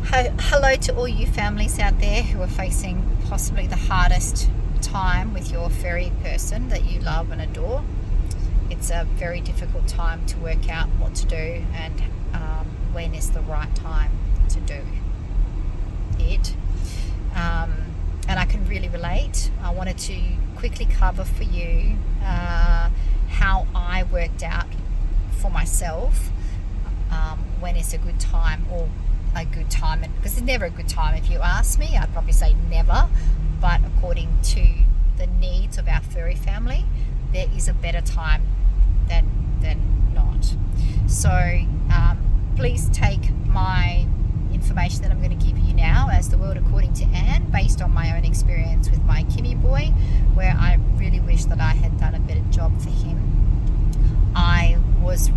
Hello to all you families out there who are facing possibly the hardest time with your furry person that you love and adore. It's a very difficult time to work out what to do and when is the right time to do it. And I can really relate. I wanted to quickly cover for you how I worked out for myself when it's a good time or a good time, because it's never a good time. If you ask me, I'd probably say never, but according to the needs of our furry family, there is a better time than not. So please take my information that I'm going to give you now as the world according to Anne, based on my own experience with my Kimmy boy, where I really wish that I had done a better job for him. I was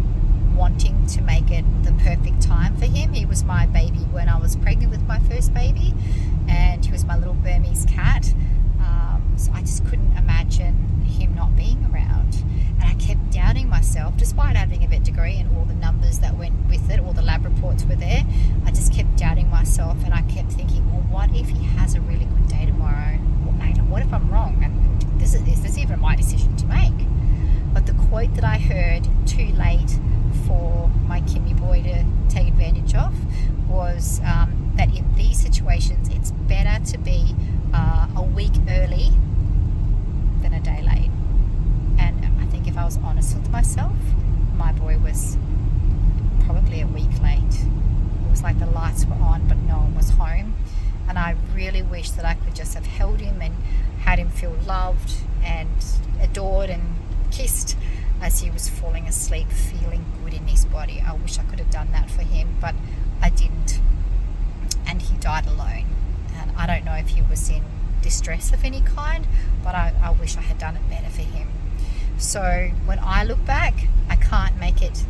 wanting to make it the perfect time for him. He was my baby when I was pregnant with my first baby, and he was my little Burmese cat. So I just couldn't imagine him not being around. And I kept doubting myself, despite having a vet degree and all the numbers that went with it, all the lab reports were there. I just kept doubting myself, and I kept thinking, well, what if he has a really good day tomorrow? What if I'm wrong? And is this even my decision to make? But the quote that I heard too late for my Kimmy boy to take advantage of was that in these situations it's better to be a week early than a day late. And I think if I was honest with myself, my boy was probably a week late. It was like the lights were on but no one was home, and I really wish that I could just have held him and had him feel loved and adored and kissed as he was falling asleep, feeling good in his body. I wish I could have done that for him, but I didn't. And he died alone. And I don't know if he was in distress of any kind, but I wish I had done it better for him. So when I look back, I can't make it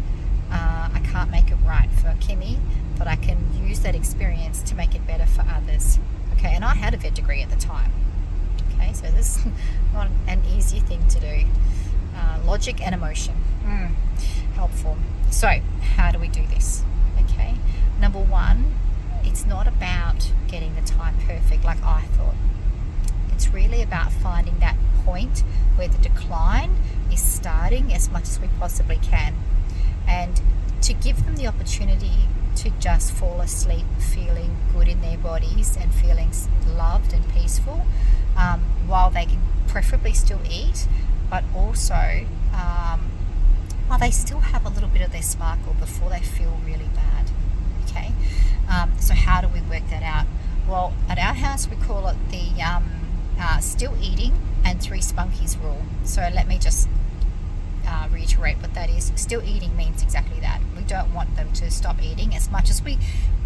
right for Kimmy, but I can use that experience to make it better for others. Okay, and I had a vet degree at the time. Okay, so this is not an easy thing to do. Logic and emotion, helpful. So how do we do this? Okay, number one, it's not about getting the time perfect like I thought. It's really about finding that point where the decline is starting as much as we possibly can, and to give them the opportunity to just fall asleep feeling good in their bodies and feeling loved and peaceful, while they can preferably still eat, but also while they still have a little bit of their sparkle before they feel really bad. Okay, so how do we work that out? Well, at our house we call it the still eating and 3 spunkies rule. So let me just reiterate what that is. Still eating means exactly that. We don't want them to stop eating as much as we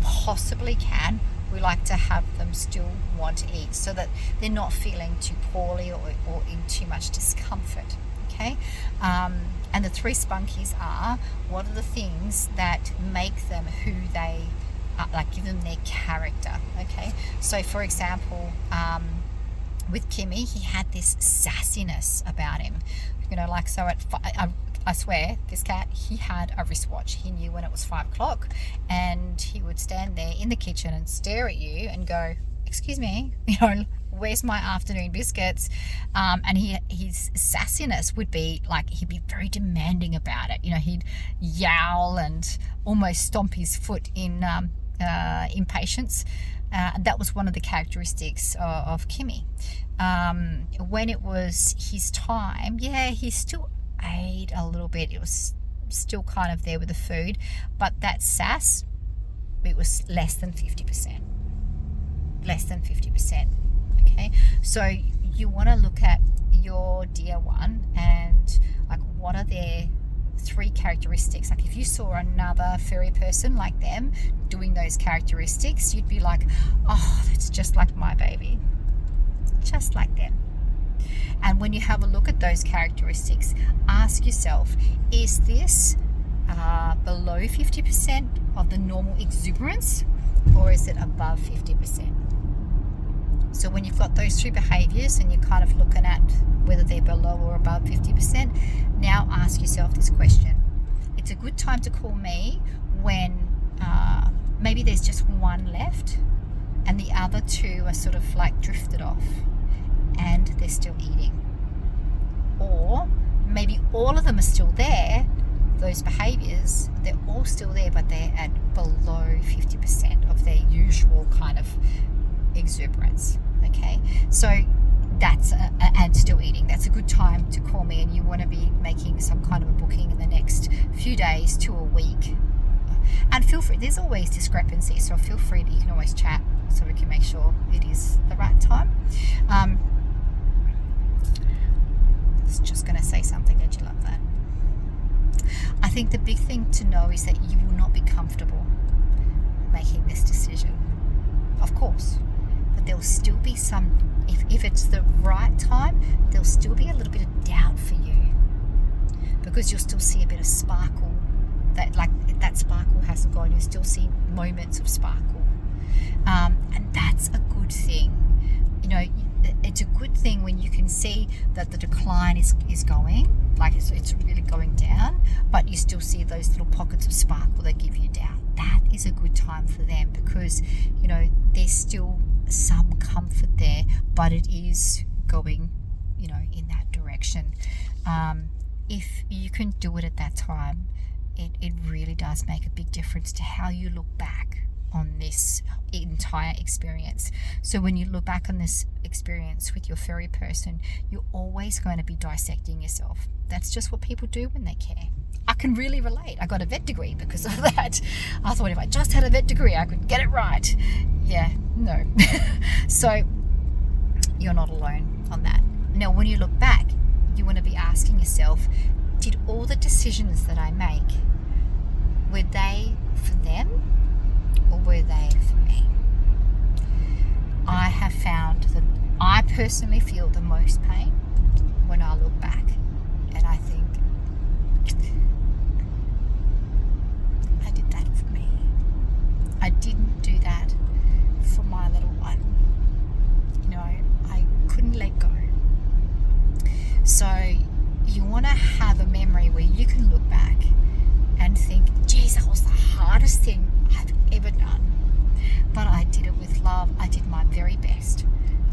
possibly can. We like to have them still want to eat so that they're not feeling too poorly or in too much discomfort. Okay, and the 3 spunkies are, what are the things that make them who they are, like give them their character. Okay, so for example, with Kimmy, he had this sassiness about him. Like, so I swear, this cat, he had a wristwatch. He knew when it was 5 o'clock, and he would stand there in the kitchen and stare at you and go, excuse me, where's my afternoon biscuits? And his sassiness would be like, he'd be very demanding about it. He'd yowl and almost stomp his foot in impatience. That was one of the characteristics of Kimmy. When it was his time, he still ate a little bit. It was still kind of there with the food, but that sass, it was less than 50%. Okay, so you want to look at your dear one and like, what are their 3 characteristics? Like, if you saw another furry person like them doing those characteristics, you'd be like, oh, that's just like my baby, just like them. And when you have a look at those characteristics, ask yourself, is this below 50% of the normal exuberance, or is it above 50%? So when you've got those 3 behaviors and you're kind of looking at whether they're below or above 50%, now ask yourself this question. It's a good time to call me when maybe there's just one left and the other two are sort of like drifted off and they're still eating. Or maybe all of them are still there, those behaviours, they're all still there, but they're at below 50% of their usual kind of exuberance. Okay, so that's and still eating. That's a good time to call me, and you want to be making some kind of a booking in the next few days to a week. And feel free, there's always discrepancy, so feel free you can always chat so we can make sure it is the right time. I was just going to say something. Don't you love that? I think the big thing to know is that you will not be comfortable making this decision, of course, but there'll still be some, if it's the right time, there'll still be a little bit of doubt for you, because you'll still see a bit of sparkle. That sparkle hasn't gone. You still see moments of sparkle, and that's a good thing. You know, it's a good thing when you can see that the decline is going, like it's really going down, but you still see those little pockets of sparkle that give you doubt. That is a good time for them, because you know there's still some comfort there, but it is going, you know, in that direction. If you can do it at that time, it really does make a big difference to how you look back on this entire experience. So when you look back on this experience with your furry person, you're always going to be dissecting yourself. That's just what people do when they care. I can really relate. I got a vet degree because of that. I thought if I just had a vet degree, I could get it right. Yeah, no. So you're not alone on that. Now, when you look back, you want to be asking yourself, did all the decisions that I make, were they for them or were they for me? I have found that I personally feel the most pain when I look back, and I think, I did that for me. I didn't do that for my little one. You know, I couldn't let go. So you want to have a memory where you can look back and think, geez, that was the hardest thing I've ever done. But I did it with love. I did my very best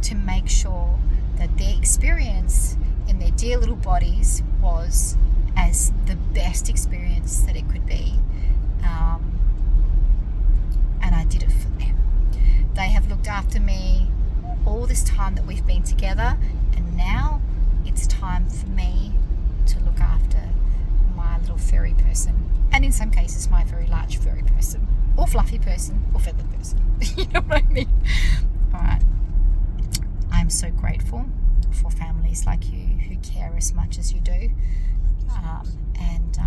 to make sure that their experience in their dear little bodies was as the best experience that it could be. And I did it for them. They have looked after me all this time that we've been together, and now it's time for me to look after my little furry person, and in some cases my very large furry person, or fluffy person, or feathered person. You know what I mean? Alright, I'm so grateful for families like you who care as much as you do, and